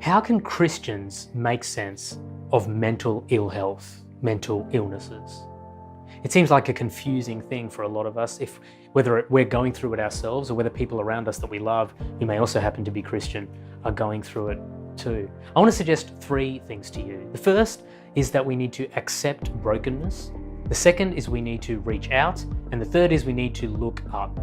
How can Christians make sense of mental ill health, mental illnesses? It seems like a confusing thing for a lot of us, whether we're going through it ourselves or whether people around us that we love, who may also happen to be Christian, are going through it too. I want to suggest three things to you. The first is that we need to accept brokenness. The second is we need to reach out. And the third is we need to look up.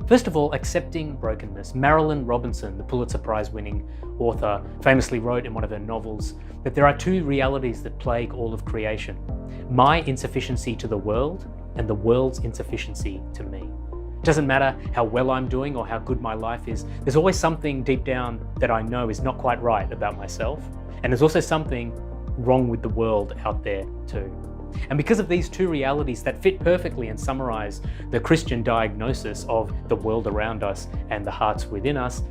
First of all, accepting brokenness. Marilyn Robinson, the Pulitzer Prize winning author, famously wrote in one of her novels that there are two realities that plague all of creation: my insufficiency to the world and the world's insufficiency to me. It doesn't matter how well I'm doing or how good my life is, there's always something deep down that I know is not quite right about myself. And there's also something wrong with the world out there too. And because of these two realities that fit perfectly and summarize the Christian diagnosis of the world around us and the hearts within us,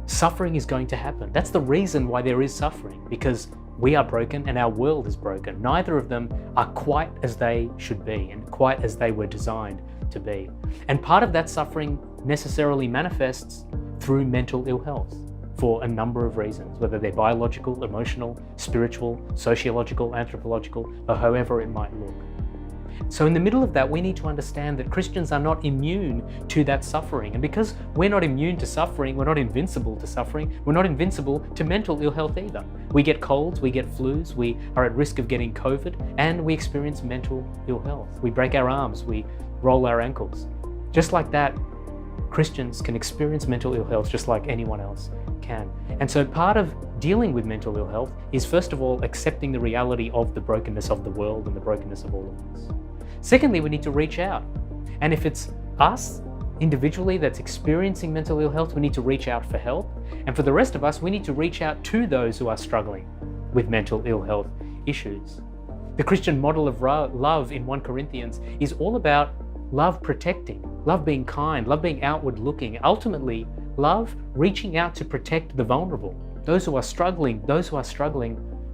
suffering is going to happen. That's the reason why there is suffering, because we are broken and our world is broken. Neither of them are quite as they should be and quite as they were designed to be. And part of that suffering necessarily manifests through mental ill health, for a number of reasons, whether they're biological, emotional, spiritual, sociological, anthropological, or however it might look. So in the middle of that, we need to understand that Christians are not immune to that suffering. And because we're not immune to suffering, we're not invincible to suffering, we're not invincible to mental ill health either. We get colds, we get flus, we are at risk of getting COVID, and we experience mental ill health. We break our arms, we roll our ankles. Just like that, Christians can experience mental ill health just like anyone else can. And so part of dealing with mental ill health is, first of all, accepting the reality of the brokenness of the world and the brokenness of all of us. Secondly, we need to reach out. And if it's us individually that's experiencing mental ill health, we need to reach out for help. And for the rest of us, we need to reach out to those who are struggling with mental ill health issues. The Christian model of love in 1 Corinthians is all about love protecting, love being kind, love being outward looking, ultimately love reaching out to protect the vulnerable, those who are struggling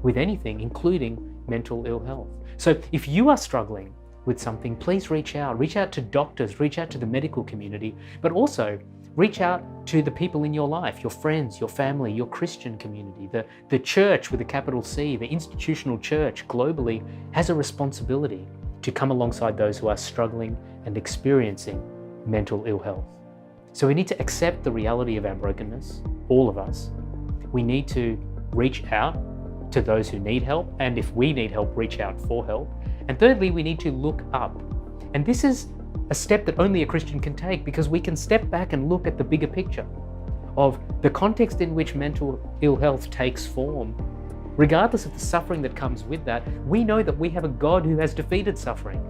with anything, including mental ill health. So if you are struggling with something, please reach out to doctors, reach out to the medical community, but also reach out to the people in your life, your friends, your family, your Christian community. The church with a capital C, the institutional church globally, has a responsibility to come alongside those who are struggling and experiencing mental ill health. So we need to accept the reality of our brokenness, all of us. We need to reach out to those who need help, and if we need help, reach out for help. And thirdly, we need to look up. And this is a step that only a Christian can take, because we can step back and look at the bigger picture of the context in which mental ill health takes form. Regardless of the suffering that comes with that, we know that we have a God who has defeated suffering.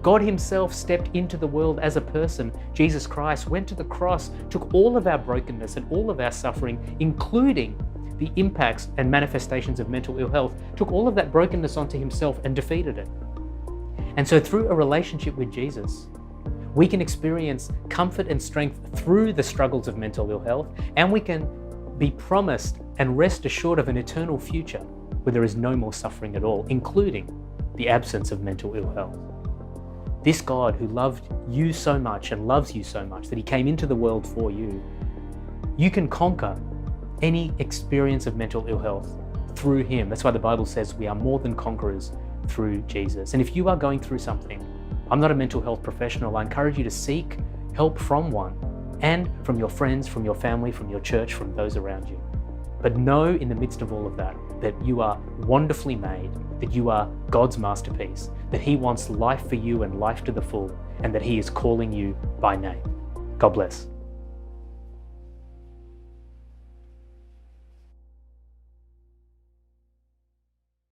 God himself stepped into the world as a person. Jesus Christ went to the cross, took all of our brokenness and all of our suffering, including the impacts and manifestations of mental ill health, took all of that brokenness onto himself and defeated it. And so through a relationship with Jesus, we can experience comfort and strength through the struggles of mental ill health, and we can be promised and rest assured of an eternal future where there is no more suffering at all, including the absence of mental ill health. This God who loved you so much and loves you so much that he came into the world for you, you can conquer any experience of mental ill health through him. That's why the Bible says we are more than conquerors through Jesus. And if you are going through something, I'm not a mental health professional, I encourage you to seek help from one, and from your friends, from your family, from your church, from those around you. But know in the midst of all of that, that you are wonderfully made, that you are God's masterpiece, that he wants life for you and life to the full, and that he is calling you by name. God bless.